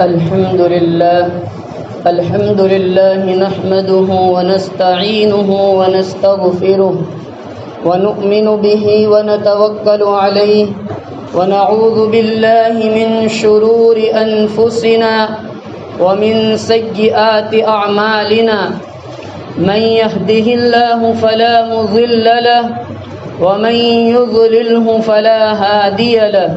الحمد لله نحمده ونستعينه ونستغفره ونؤمن به ونتوكل عليه ونعوذ بالله من شرور أنفسنا ومن سيئات أعمالنا من يهده الله فلا مضل له ومن يضلله فلا هادي له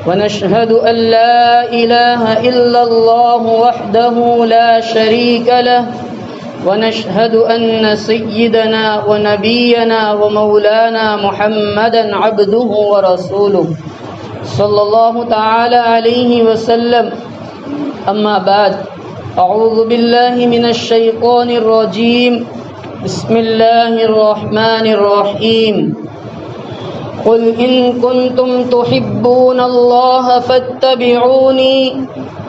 ونشهد أن لا إله إلا الله وحده لا شريك له ونشهد أن سيدنا ونبينا ومولانا محمدا عبده ورسوله صلى الله تعالى عليه وسلم. أما بعد، أعوذ بالله من الشيطان الرجيم. بسم الله الرحمن الرحيم. قل إن كنتم تحبون الله فاتبعوني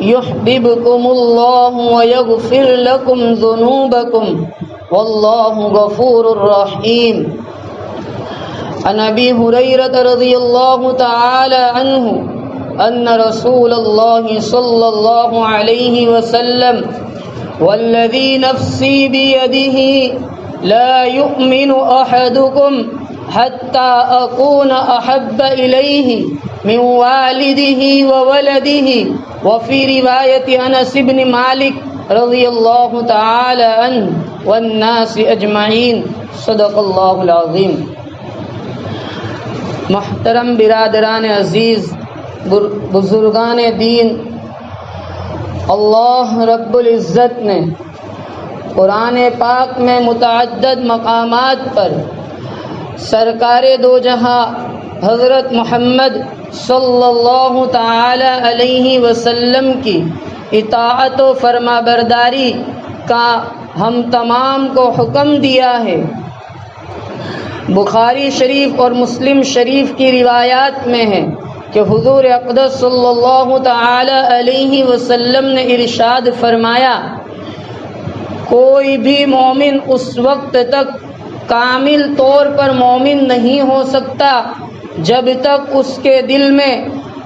يحببكم الله ويغفر لكم ذنوبكم والله غفور رحيم. عن أبي هريرة رضي الله تعالى عنه أن رسول الله صلى الله عليه وسلم والذي نفسي بيده لا يؤمن أحدكم حتى أكون أحب إليه من والده وولده. وفي رواية أنس بن مالك رضي الله تعالى عنه والناس أجمعين. صدق الله العظيم. محترم برادران عزیز، بزرگان دین، اللہ رب العزت نے قرآن پاک میں متعدد مقامات پر سرکار دو جہاں حضرت محمد صلی اللہ تعالی علیہ وسلم کی اطاعت و فرما برداری کا ہم تمام کو حکم دیا ہے. بخاری شریف اور مسلم شریف کی روایات میں ہے کہ حضور اقدس صلی اللہ تعالی علیہ وسلم نے ارشاد فرمایا، کوئی بھی مومن اس وقت تک کامل طور پر مومن نہیں ہو سکتا جب تک اس کے دل میں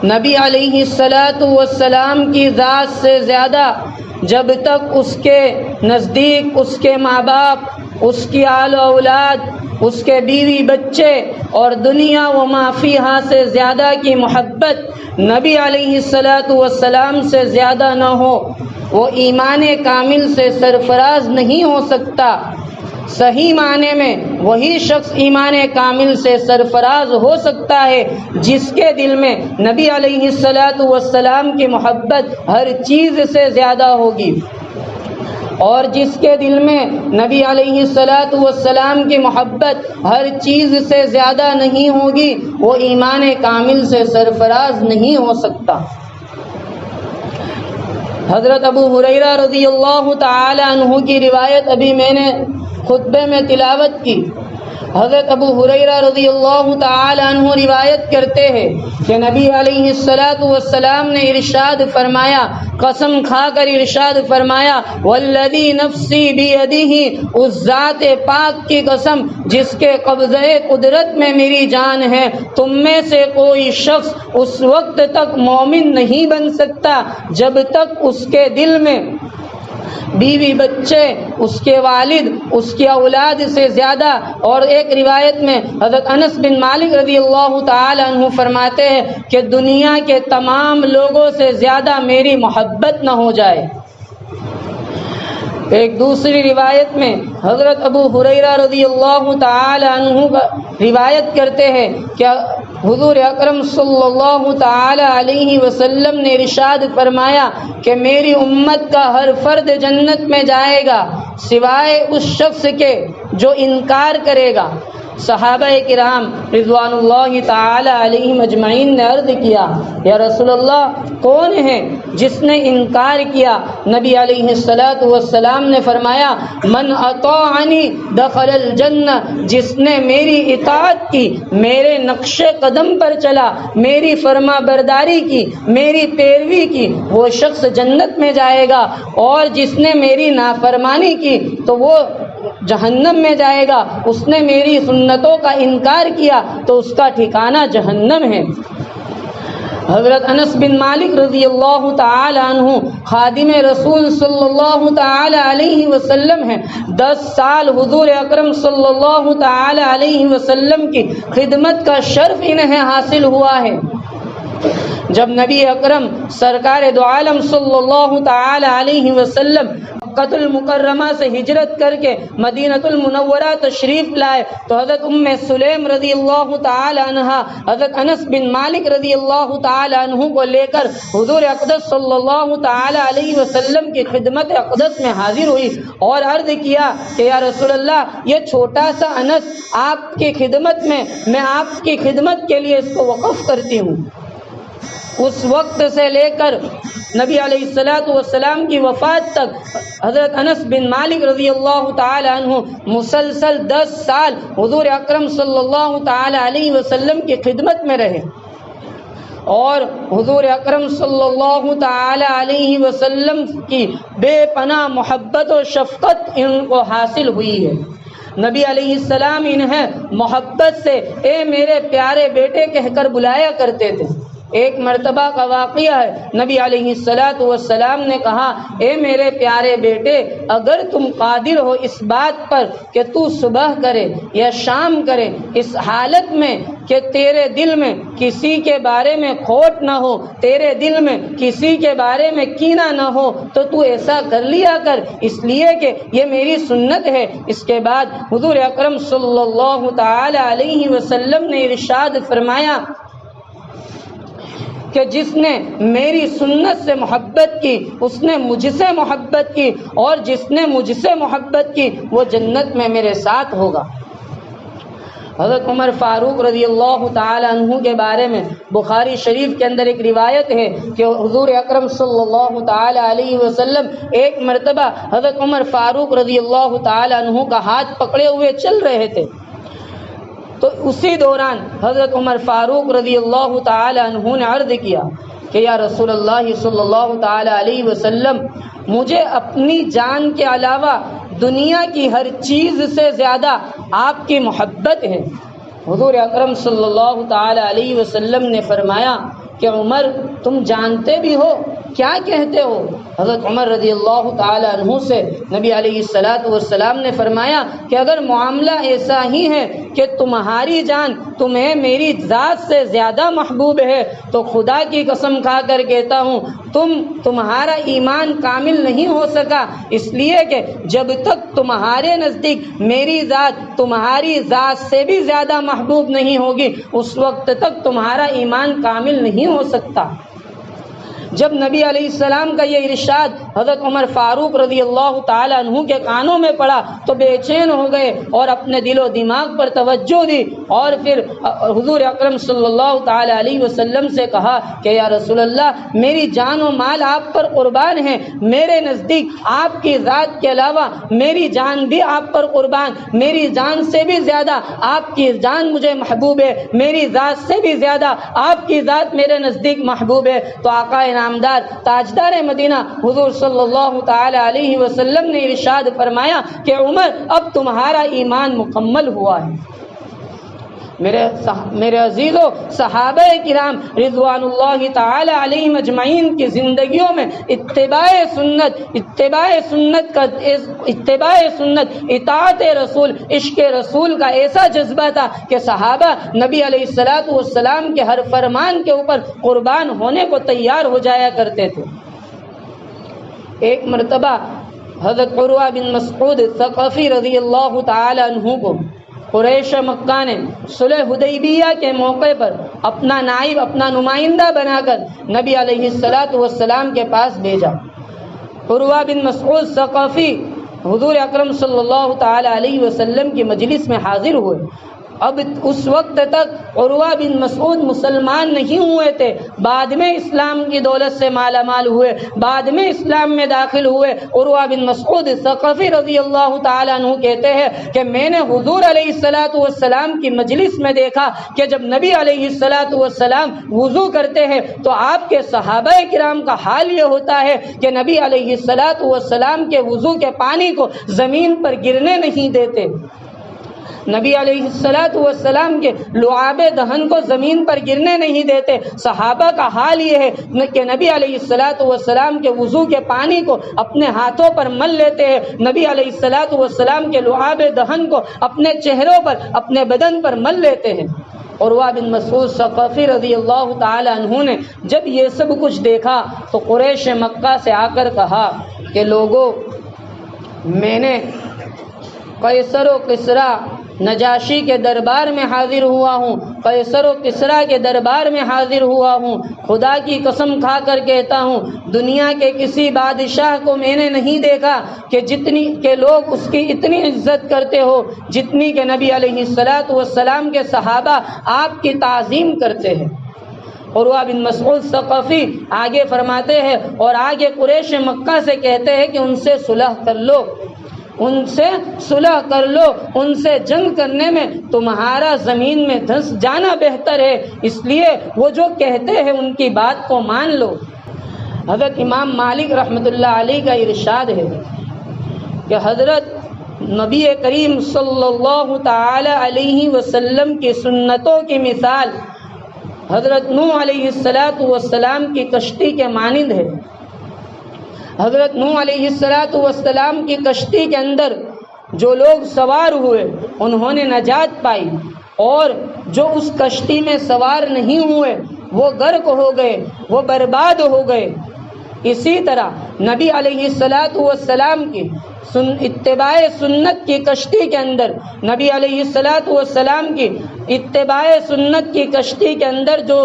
نبی علیہ السلام کی ذات سے زیادہ، جب تک اس کے نزدیک اس کے ماں باپ، اس کی آل و اولاد، اس کے بیوی بچے اور دنیا و ما فیہا سے زیادہ کی محبت نبی علیہ السلام سے زیادہ نہ ہو، وہ ایمان کامل سے سرفراز نہیں ہو سکتا. صحیح معنی میں وہی شخص ایمان کامل سے سرفراز ہو سکتا ہے جس کے دل میں نبی علیہ السلام کی محبت ہر چیز سے زیادہ ہوگی، اور جس کے دل میں نبی علیہ السلام کی محبت ہر چیز سے زیادہ نہیں ہوگی وہ ایمان کامل سے سرفراز نہیں ہو سکتا. حضرت ابو ہریرہ رضی اللہ تعالی عنہ کی روایت ابھی میں نے خطبے میں تلاوت کی. حضرت ابو ہریرہ رضی اللہ تعالی عنہ روایت کرتے ہیں کہ نبی علیہ السلام نے ارشاد فرمایا، قسم کھا کر ارشاد فرمایا، والذی نفسی بیدہ، اس ذات پاک کی قسم جس کے قبضہ قدرت میں میری جان ہے، تم میں سے کوئی شخص اس وقت تک مومن نہیں بن سکتا جب تک اس کے دل میں بیوی بچے، اس کے والد، اس کی اولاد سے زیادہ. اور ایک روایت میں حضرت انس بن مالک رضی اللہ تعالی عنہ فرماتے ہیں کہ دنیا کے تمام لوگوں سے زیادہ میری محبت نہ ہو جائے. ایک دوسری روایت میں حضرت ابو ہریرہ رضی اللہ تعالی عنہ روایت کرتے ہیں کہ حضور اکرم صلی اللہ تعالی علیہ وسلم نے ارشاد فرمایا کہ میری امت کا ہر فرد جنت میں جائے گا سوائے اس شخص کے جو انکار کرے گا. صحابہ کرام رضوان اللہ تعالی علیہم اجمعین نے عرض کیا، یا رسول اللہ کون ہے جس نے انکار کیا؟ نبی علیہ السلام نے فرمایا، من اطاعنی دخل الجنہ، جس نے میری اطاعت کی، میرے نقش قدم پر چلا، میری فرما برداری کی، میری پیروی کی، وہ شخص جنت میں جائے گا. اور جس نے میری نافرمانی کی تو وہ جہنم میں جائے گا. اس نے میری سنتوں کا انکار کیا تو اس کا ٹھکانہ جہنم ہے. حضرت انس بن مالک رضی اللہ تعالی عنہ خادم رسول صلی اللہ تعالی علیہ وسلم ہیں. 10 سال حضور اکرم صلی اللہ تعالی علیہ وسلم کی خدمت کا شرف انہیں حاصل ہوا ہے. جب نبی اکرم سرکار دو عالم صلی اللہ تعالی علیہ وسلم مکہ المکرمہ سے ہجرت کر کے مدینہ المنورہ تشریف لائے تو حضرت ام سلیم رضی اللہ تعالی عنہ حضرت انس بن مالک رضی اللہ تعالی عنہ کو لے کر حضور اقدس صلی اللہ تعالی علیہ وسلم کی خدمت اقدس میں حاضر ہوئی اور عرض کیا کہ یا رسول اللہ، یہ چھوٹا سا انس آپ کی خدمت میں آپ کی خدمت کے لیے اس کو وقف کرتی ہوں. اس وقت سے لے کر نبی علیہ السلام کی وفات تک حضرت انس بن مالک رضی اللہ تعالی عنہ مسلسل 10 سال حضور اکرم صلی اللہ تعالی علیہ وسلم کی خدمت میں رہے اور حضور اکرم صلی اللہ تعالی علیہ وسلم کی بے پناہ محبت و شفقت ان کو حاصل ہوئی ہے. نبی علیہ السلام انہیں محبت سے اے میرے پیارے بیٹے کہہ کر بلایا کرتے تھے. ایک مرتبہ کا واقعہ ہے، نبی علیہ السلام نے کہا اے میرے پیارے بیٹے، اگر تم قادر ہو اس بات پر کہ تو صبح کرے یا شام کرے اس حالت میں کہ تیرے دل میں کسی کے بارے میں کھوٹ نہ ہو، تیرے دل میں کسی کے بارے میں کینہ نہ ہو، تو ایسا کر لیا کر، اس لیے کہ یہ میری سنت ہے. اس کے بعد حضور اکرم صلی اللہ تعالی علیہ وسلم نے ارشاد فرمایا کہ جس نے میری سنت سے محبت کی اس نے مجھ سے محبت کی، اور جس نے مجھ سے محبت کی وہ جنت میں میرے ساتھ ہوگا. حضرت عمر فاروق رضی اللہ تعالی عنہ کے بارے میں بخاری شریف کے اندر ایک روایت ہے کہ حضور اکرم صلی اللہ تعالی علیہ وسلم ایک مرتبہ حضرت عمر فاروق رضی اللہ تعالی عنہ کا ہاتھ پکڑے ہوئے چل رہے تھے، تو اسی دوران حضرت عمر فاروق رضی اللہ تعالی عنہ نے عرض کیا کہ یا رسول اللہ صلی اللہ تعالی علیہ وسلم، مجھے اپنی جان کے علاوہ دنیا کی ہر چیز سے زیادہ آپ کی محبت ہے. حضور اکرم صلی اللہ تعالی علیہ وسلم نے فرمایا کہ عمر، تم جانتے بھی ہو کیا کہتے ہو؟ حضرت عمر رضی اللہ تعالی عنہ سے نبی علیہ السلام نے فرمایا کہ اگر معاملہ ایسا ہی ہے کہ تمہاری جان تمہیں میری ذات سے زیادہ محبوب ہے تو خدا کی قسم کھا کر کہتا ہوں تمہارا ایمان کامل نہیں ہو سکا، اس لیے کہ جب تک تمہارے نزدیک میری ذات تمہاری ذات سے بھی زیادہ محبوب نہیں ہوگی اس وقت تک تمہارا ایمان کامل نہیں ہو سکتا. جب نبی علیہ السلام کا یہ ارشاد حضرت عمر فاروق رضی اللہ تعالی عنہ کے کانوں میں پڑا تو بے چین ہو گئے اور اپنے دل و دماغ پر توجہ دی اور پھر حضور اکرم صلی اللہ تعالی علیہ وسلم سے کہا کہ یا رسول اللہ، میری جان و مال آپ پر قربان ہے، میرے نزدیک آپ کی ذات کے علاوہ میری جان بھی آپ پر قربان، میری جان سے بھی زیادہ آپ کی جان مجھے محبوب ہے، میری ذات سے بھی زیادہ آپ کی ذات میرے نزدیک محبوب ہے. تو آقا نامدار تاجدار مدینہ حضور صلی اللہ تعالی علیہ وسلم نے ارشاد فرمایا کہ عمر، اب تمہارا ایمان مکمل ہوا ہے. میرے عزیزو، صحابہ کرام رضوان اللہ تعالی علیہم اجمعین کی زندگیوں میں اتباع سنت، اطاعت رسول، عشق رسول کا ایسا جذبہ تھا کہ صحابہ نبی علیہ السلام کے ہر فرمان کے اوپر قربان ہونے کو تیار ہو جایا کرتے تھے. ایک مرتبہ حضرت عروہ بن مسعود ثقفی رضی اللہ تعالی عنہ کو قریش مکہ نے صلح حدیبیہ کے موقع پر اپنا نائب، اپنا نمائندہ بنا کر نبی علیہ السلام کے پاس بھیجا. عروہ بن مسعود ثقفی حضور اکرم صلی اللہ تعالی علیہ وسلم کی مجلس میں حاضر ہوئے. اب اس وقت تک عروہ بن مسعود مسلمان نہیں ہوئے تھے، بعد میں اسلام کی دولت سے مالا مال ہوئے، بعد میں اسلام میں داخل ہوئے. عروہ بن مسعود ثقفی رضی اللہ تعالیٰ عنہ کہتے ہیں کہ میں نے حضور علیہ السلام کی مجلس میں دیکھا کہ جب نبی علیہ السلام وضو کرتے ہیں تو آپ کے صحابہ کرام کا حال یہ ہوتا ہے کہ نبی علیہ السلام کے وضو کے پانی کو زمین پر گرنے نہیں دیتے. نبی علیہ الصلوۃ والسلام کے لعاب دہن کو زمین پر گرنے نہیں دیتے۔ صحابہ کا حال یہ ہے کہ نبی علیہ الصلوۃ والسلام کے وضو کے پانی کو اپنے ہاتھوں پر مل لیتے ہیں، نبی علیہ الصلوۃ والسلام کے لعاب دہن کو اپنے چہروں پر، اپنے بدن پر مل لیتے ہیں۔ عروہ بن مسعود ثقفی رضی اللہ تعالی عنہ نے جب یہ سب کچھ دیکھا تو قریش مکہ سے آ کر کہا کہ لوگوں، میں نے قیصر و کسریٰ نجاشی کے دربار میں حاضر ہوا ہوں، قیصر و کسریٰ کے دربار میں حاضر ہوا ہوں، خدا کی قسم کھا کر کہتا ہوں دنیا کے کسی بادشاہ کو میں نے نہیں دیکھا کہ جتنی کہ لوگ اس کی اتنی عزت کرتے ہو جتنی کہ نبی علیہ الصلوۃ والسلام کے صحابہ آپ کی تعظیم کرتے ہیں۔ عروہ بن مسعود ثقفی آگے فرماتے ہیں اور آگے قریش مکہ سے کہتے ہیں کہ ان سے صلح کر لو، ان سے صلح کر لو، ان سے جنگ کرنے میں تمہارا زمین میں دھنس جانا بہتر ہے، اس لیے وہ جو کہتے ہیں ان کی بات کو مان لو۔ حضرت امام مالک رحمۃ اللہ علیہ کا ارشاد ہے کہ حضرت نبی کریم صلی اللہ تعالی علیہ وسلم کی سنتوں کی مثال حضرت نوح علیہ السلام کی کشتی کے مانند ہے۔ حضرت نوح علیہ السلام کی کشتی کے اندر جو لوگ سوار ہوئے انہوں نے نجات پائی، اور جو اس کشتی میں سوار نہیں ہوئے وہ غرق ہو گئے، وہ برباد ہو گئے۔ اسی طرح نبی علیہ السلام کی اتباع سنت کی کشتی کے اندر، نبی علیہ السلام کی اتباع سنت کی کشتی کے اندر جو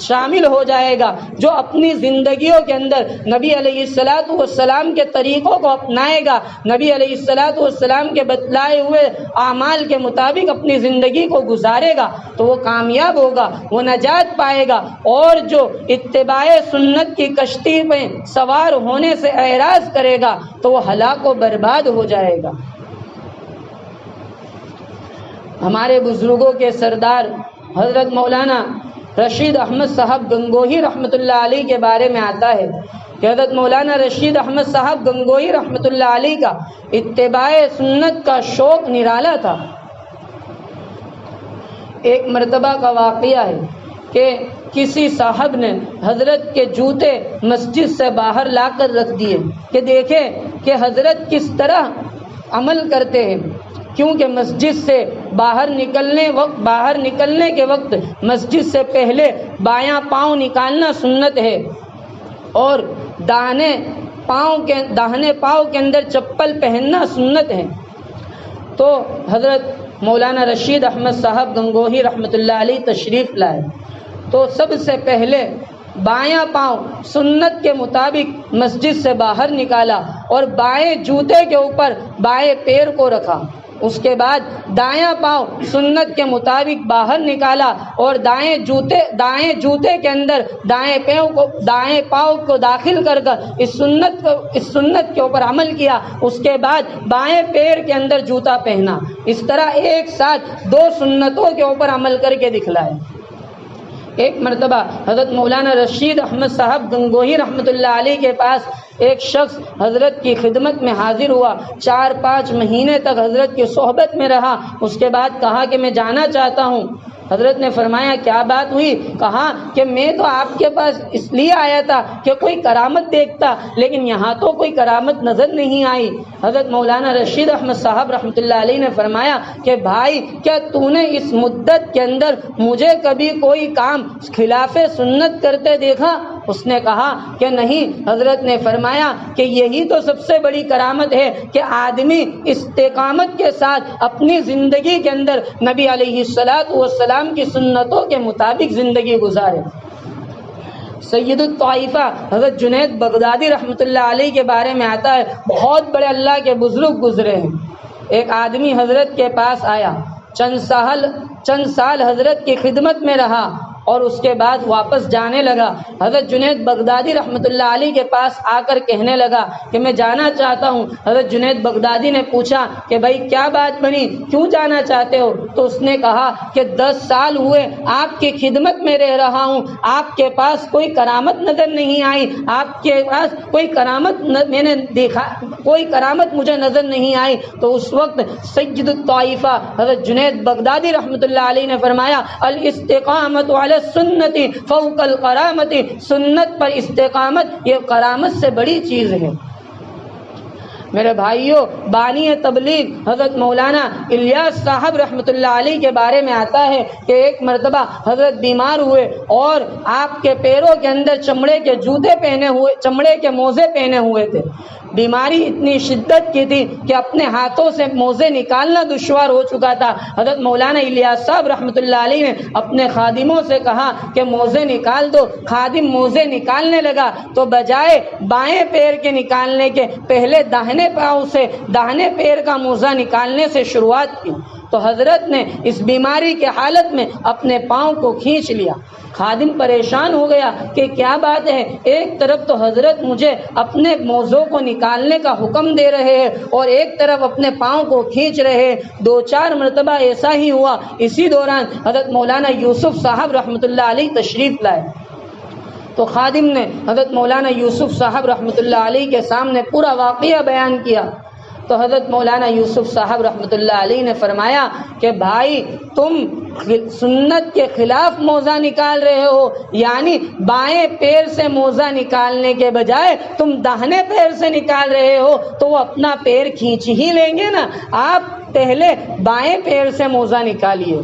شامل ہو جائے گا، جو اپنی زندگیوں کے اندر نبی علیہ السلام کے طریقوں کو اپنائے گا، نبی علیہ السلام کے بتلائے ہوئے اعمال کے مطابق اپنی زندگی کو گزارے گا تو وہ کامیاب ہوگا، وہ نجات پائے گا، اور جو اتباع سنت کی کشتی میں سوار ہونے سے اعراض کرے گا تو وہ ہلاک و برباد ہو جائے گا۔ ہمارے بزرگوں کے سردار حضرت مولانا رشید احمد صاحب گنگوہی رحمۃ اللہ علیہ کے بارے میں آتا ہے کہ حضرت مولانا رشید احمد صاحب گنگوہی رحمۃ اللہ علیہ کا اتباع سنت کا شوق نرالا تھا۔ ایک مرتبہ کا واقعہ ہے کہ کسی صاحب نے حضرت کے جوتے مسجد سے باہر لا کر رکھ دیے کہ دیکھیں کہ حضرت کس طرح عمل کرتے ہیں، کیونکہ مسجد سے باہر نکلنے کے وقت مسجد سے پہلے بایاں پاؤں نکالنا سنت ہے اور داہنے پاؤں کے اندر چپل پہننا سنت ہے۔ تو حضرت مولانا رشید احمد صاحب گنگوہی رحمۃ اللہ علیہ تشریف لائے تو سب سے پہلے بایاں پاؤں سنت کے مطابق مسجد سے باہر نکالا اور بائیں جوتے کے اوپر بائیں پیر کو رکھا، اس کے بعد دایاں پاؤں سنت کے مطابق باہر نکالا اور دائیں جوتے کے اندر دائیں پاؤں کو داخل کر اس سنت کے اوپر عمل کیا، اس کے بعد بائیں پیر کے اندر جوتا پہنا۔ اس طرح ایک ساتھ دو سنتوں کے اوپر عمل کر کے دکھلائے۔ ایک مرتبہ حضرت مولانا رشید احمد صاحب گنگوہی رحمۃ اللہ علیہ کے پاس ایک شخص حضرت کی خدمت میں حاضر ہوا، 4-5 مہینے تک حضرت کی صحبت میں رہا، اس کے بعد کہا کہ میں جانا چاہتا ہوں۔ حضرت نے فرمایا کیا بات ہوئی؟ کہا کہ میں تو آپ کے پاس اس لیے آیا تھا کہ کوئی کرامت دیکھتا، لیکن یہاں تو کوئی کرامت نظر نہیں آئی۔ حضرت مولانا رشید احمد صاحب رحمۃ اللہ علیہ نے فرمایا کہ بھائی کیا تو نے اس مدت کے اندر مجھے کبھی کوئی کام خلاف سنت کرتے دیکھا؟ اس نے کہا کہ نہیں۔ حضرت نے فرمایا کہ یہی تو سب سے بڑی کرامت ہے کہ آدمی استقامت کے ساتھ اپنی زندگی کے اندر نبی علیہ السلام کی سنتوں کے مطابق زندگی گزارے۔ سید الطائفہ حضرت جنید بغدادی رحمۃ اللہ علیہ کے بارے میں آتا ہے، بہت بڑے اللہ کے بزرگ گزرے ہیں۔ ایک آدمی حضرت کے پاس آیا، چند سال حضرت کی خدمت میں رہا اور اس کے بعد واپس جانے لگا۔ حضرت جنید بغدادی رحمۃ اللہ علیہ کے پاس آ کر کہنے لگا کہ میں جانا چاہتا ہوں۔ حضرت جنید بغدادی نے پوچھا کہ بھائی کیا بات بنی، کیوں جانا چاہتے ہو؟ تو اس نے کہا کہ 10 سال ہوئے آپ کی خدمت میں رہ رہا ہوں، آپ کے پاس کوئی کرامت نظر نہیں آئی، آپ کے پاس کوئی کرامت میں نے دیکھا، کوئی کرامت مجھے نظر نہیں آئی۔ تو اس وقت سید الطائفہ حضرت جنید بغدادی رحمۃ اللہ علیہ نے فرمایا الاستقامت علی السنت فوق الکرامت، سنت پر استقامت یہ کرامت سے بڑی چیز ہے۔ میرے بھائیوں، بانی تبلیغ حضرت مولانا الیاس صاحب رحمۃ اللہ علیہ کے بارے میں آتا ہے کہ ایک مرتبہ حضرت بیمار ہوئے اور آپ کے پیروں کے اندر چمڑے کے جوتے پہنے ہوئے، چمڑے کے موزے پہنے ہوئے تھے۔ بیماری اتنی شدت کی تھی کہ اپنے ہاتھوں سے موزے نکالنا دشوار ہو چکا تھا۔ حضرت مولانا الیاس صاحب رحمۃ اللہ علیہ نے اپنے خادموں سے کہا کہ موزے نکال دو۔ خادم موزے نکالنے لگا تو بجائے بائیں پیر کے نکالنے کے پہلے داہنے پاؤں سے، داہنے پیر کا موزہ نکالنے سے شروعات کی۔ تو حضرت نے اس بیماری کے حالت میں اپنے پاؤں کو کھینچ لیا۔ خادم پریشان ہو گیا کہ کیا بات ہے، ایک طرف تو حضرت مجھے اپنے موزوں کو نکالنے کا حکم دے رہے ہیں اور ایک طرف اپنے پاؤں کو کھینچ رہے ہیں۔ 2-4 مرتبہ ایسا ہی ہوا۔ اسی دوران حضرت مولانا یوسف صاحب رحمۃ اللہ علیہ تشریف لائے تو خادم نے حضرت مولانا یوسف صاحب رحمۃ اللہ علیہ کے سامنے پورا واقعہ بیان کیا۔ تو حضرت مولانا یوسف صاحب رحمۃ اللہ علیہ نے فرمایا کہ بھائی تم سنت کے خلاف موزہ نکال رہے ہو، یعنی بائیں پیر سے موزہ نکالنے کے بجائے تم داہنے پیر سے نکال رہے ہو تو وہ اپنا پیر کھینچ ہی لیں گے نا، آپ پہلے بائیں پیر سے موزہ نکالیے۔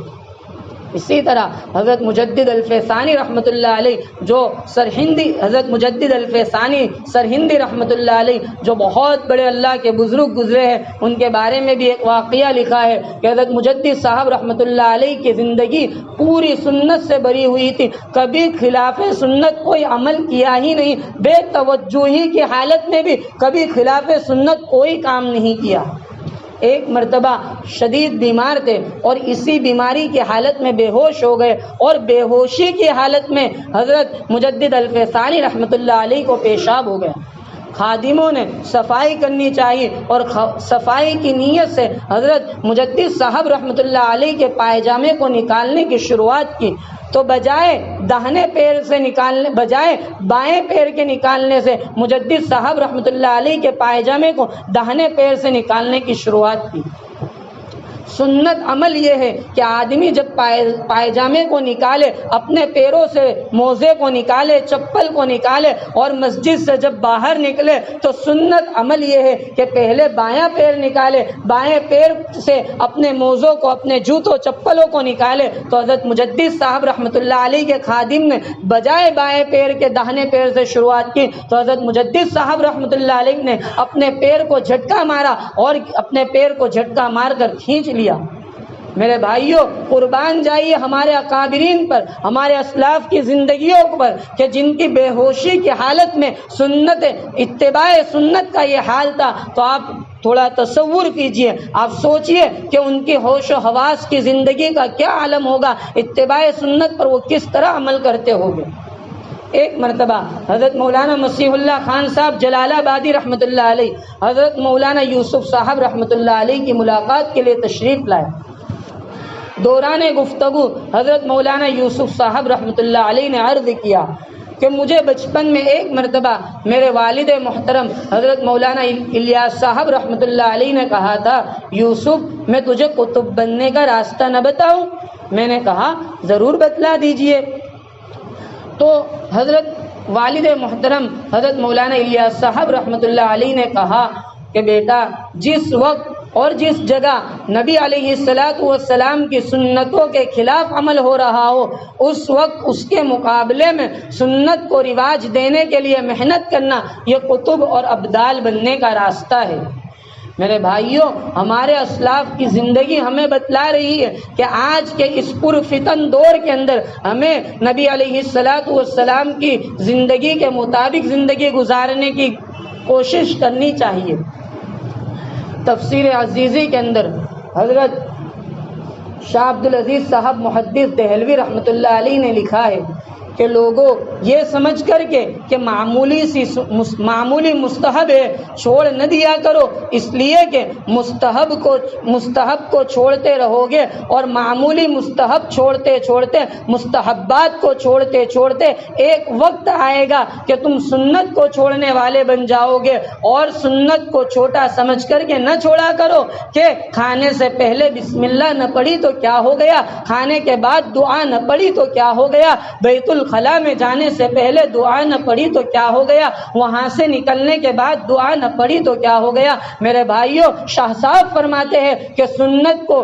اسی طرح حضرت مجدد الفیضانی رحمۃ اللہ علیہ جو سرہندی، حضرت مجدد الفیضانی سرہندی رحمۃ اللہ علیہ جو بہت بڑے اللہ کے بزرگ گزرے ہیں، ان کے بارے میں بھی ایک واقعہ لکھا ہے کہ حضرت مجدد صاحب رحمۃ اللہ علیہ کی زندگی پوری سنت سے بری ہوئی تھی، کبھی خلاف سنت کوئی عمل کیا ہی نہیں، بے توجہی کی حالت میں بھی کبھی خلاف سنت کوئی کام نہیں کیا۔ ایک مرتبہ شدید بیمار تھے اور اسی بیماری کی حالت میں بے ہوش ہو گئے اور بے ہوشی کی حالت میں حضرت مجدد الفیضانی رحمۃ اللہ علیہ کو پیشاب ہو گیا۔ خادموں نے صفائی کرنی چاہیے اور صفائی کی نیت سے حضرت مجدد صاحب رحمۃ اللہ علیہ کے پائجامے کو نکالنے کی شروعات کی تو بجائے داہنے پیر سے نکالنے، بجائے بائیں پیر کے نکالنے سے مجدد صاحب رحمۃ اللہ علیہ کے پائجامے کو داہنے پیر سے نکالنے کی شروعات کی۔ سنت عمل یہ ہے کہ آدمی جب پائجامے کو نکالے، اپنے پیروں سے موزے کو نکالے، چپل کو نکالے اور مسجد سے جب باہر نکلے تو سنت عمل یہ ہے کہ پہلے بایاں پیر نکالے، بائیں پیر سے اپنے موزوں کو، اپنے جوتوں چپلوں کو نکالے۔ تو حضرت مجدد صاحب رحمۃ اللہ علیہ کے خادم نے بجائے بائیں پیر کے داہنے پیر سے شروعات کی تو حضرت مجدد صاحب رحمۃ اللہ علیہ نے اپنے پیر کو جھٹکا مارا اور اپنے پیر کو جھٹکا مار کر کھینچ لیا۔ میرے بھائیوں، قربان جائیے ہمارے اکابرین پر، ہمارے اسلاف کی زندگیوں پر کہ جن کی بے ہوشی کی حالت میں سنت، اتباع سنت کا یہ حال تھا۔ تو آپ تھوڑا تصور کیجئے، آپ سوچئے کہ ان کی ہوش و حواس کی زندگی کا کیا عالم ہوگا، اتباع سنت پر وہ کس طرح عمل کرتے ہوں گے۔ ایک مرتبہ حضرت مولانا مسیح اللہ خان صاحب جلال آبادی رحمۃ اللہ علیہ حضرت مولانا یوسف صاحب رحمۃ اللہ علیہ کی ملاقات کے لیے تشریف لائے۔ دوران گفتگو حضرت مولانا یوسف صاحب رحمۃ اللہ علیہ نے عرض کیا کہ مجھے بچپن میں ایک مرتبہ میرے والد محترم حضرت مولانا الیاس صاحب رحمۃ اللہ علیہ نے کہا تھا، یوسف میں تجھے قطب بننے کا راستہ نہ بتاؤں؟ میں نے کہا ضرور بتلا دیجئے۔ تو حضرت والد محترم حضرت مولانا الیاس صاحب رحمۃ اللہ علیہ نے کہا کہ بیٹا، جس وقت اور جس جگہ نبی علیہ الصلاۃ والسلام کی سنتوں کے خلاف عمل ہو رہا ہو، اس وقت اس کے مقابلے میں سنت کو رواج دینے کے لیے محنت کرنا یہ قطب اور ابدال بننے کا راستہ ہے۔ میرے بھائیوں، ہمارے اسلاف کی زندگی ہمیں بتلا رہی ہے کہ آج کے اس پرفتن دور کے اندر ہمیں نبی علیہ الصلاۃ والسلام کی زندگی کے مطابق زندگی گزارنے کی کوشش کرنی چاہیے۔ تفسیر عزیزی کے اندر حضرت شاہ عبدالعزیز صاحب محدث دہلوی رحمۃ اللہ علیہ نے لکھا ہے کہ لوگوں یہ سمجھ کر کے کہ معمولی مستحب ہے چھوڑ نہ دیا کرو، اس لیے کہ مستحب کو چھوڑتے رہو گے اور معمولی مستحب چھوڑتے چھوڑتے مستحبات کو چھوڑتے چھوڑتے ایک وقت آئے گا کہ تم سنت کو چھوڑنے والے بن جاؤ گے، اور سنت کو چھوٹا سمجھ کر کے نہ چھوڑا کرو کہ کھانے سے پہلے بسم اللہ نہ پڑھی تو کیا ہو گیا، کھانے کے بعد دعا نہ پڑھی تو کیا ہو گیا، بیت الخلا میں جانے سے پہلے دعا نہ پڑھی تو کیا ہو گیا، وہاں سے نکلنے کے بعد دعا نہ پڑھی تو کیا ہو گیا۔ میرے بھائیوں، شاہ صاحب فرماتے ہیں کہ سنت کو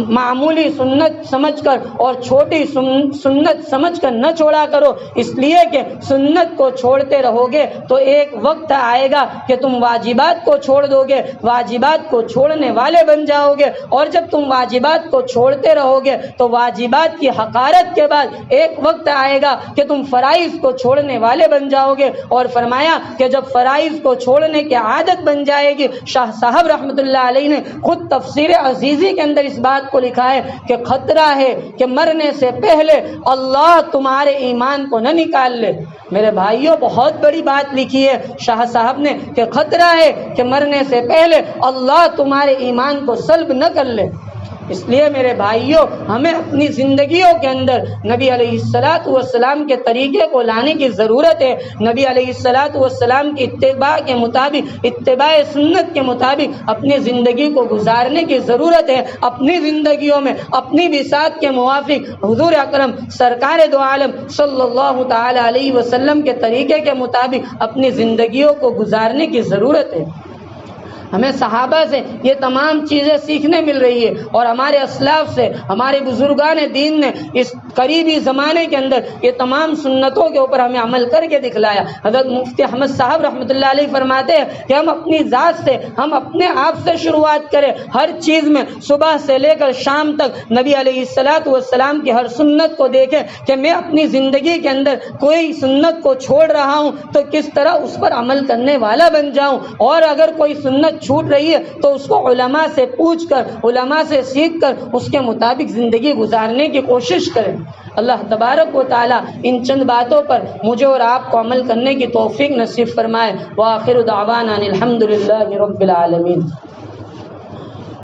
معمولی سنت سمجھ کر اور چھوٹی سنت سمجھ کر نہ چھوڑا کرو، اس لیے کہ سنت کو چھوڑتے رہو گے تو ایک وقت آئے گا کہ تم واجبات کو چھوڑ دو گے، واجبات کو چھوڑنے والے بن جاؤ گے، اور جب تم واجبات کو چھوڑتے رہو گے تو واجبات کی حقارت کے بعد ایک وقت آئے گا کہ تم فرائض کو چھوڑنے والے بن جاؤ گے۔ اور فرمایا کہ جب فرائض کو چھوڑنے کی عادت بن جائے گی، شاہ صاحب رحمۃ اللہ علیہ نے خود تفسیر عزیزی کے اندر اس بات کو لکھا ہے کہ خطرہ ہے کہ مرنے سے پہلے اللہ تمہارے ایمان کو نہ نکال لے۔ میرے بھائیوں، بہت بڑی بات لکھی ہے شاہ صاحب نے کہ خطرہ ہے کہ مرنے سے پہلے اللہ تمہارے ایمان کو سلب نہ کر لے۔ اس لیے میرے بھائیوں، ہمیں اپنی زندگیوں کے اندر نبی علیہ الصلاۃ والسلام کے طریقے کو لانے کی ضرورت ہے۔ نبی علیہ الصلاۃ والسلام کی اتباع کے مطابق، اتباع سنت کے مطابق اپنی زندگی کو گزارنے کی ضرورت ہے۔ اپنی زندگیوں میں اپنی بساط کے موافق حضور اکرم سرکار دو عالم صلی اللہ تعالی علیہ وسلم کے طریقے کے مطابق اپنی زندگیوں کو گزارنے کی ضرورت ہے۔ ہمیں صحابہ سے یہ تمام چیزیں سیکھنے مل رہی ہے، اور ہمارے اسلاف سے، ہمارے بزرگان دین نے اس قریبی زمانے کے اندر یہ تمام سنتوں کے اوپر ہمیں عمل کر کے دکھلایا۔ حضرت مفتی احمد صاحب رحمۃ اللہ علیہ فرماتے ہیں کہ ہم اپنی ذات سے، ہم اپنے آپ سے شروعات کریں، ہر چیز میں صبح سے لے کر شام تک نبی علیہ الصلاۃ والسلام کی ہر سنت کو دیکھیں کہ میں اپنی زندگی کے اندر کوئی سنت کو چھوڑ رہا ہوں تو کس طرح اس پر عمل کرنے والا بن جاؤں، اور اگر کوئی سنت چھوٹ رہی ہے تو اس کو علماء سے پوچھ کر، علماء سے سیکھ کر اس کے مطابق زندگی گزارنے کی کوشش کریں۔ اللہ تبارک و تعالی ان چند باتوں پر مجھے اور آپ کو عمل کرنے کی توفیق نصیب فرمائے۔ وآخر دعوانا الحمد للہ رب العالمین۔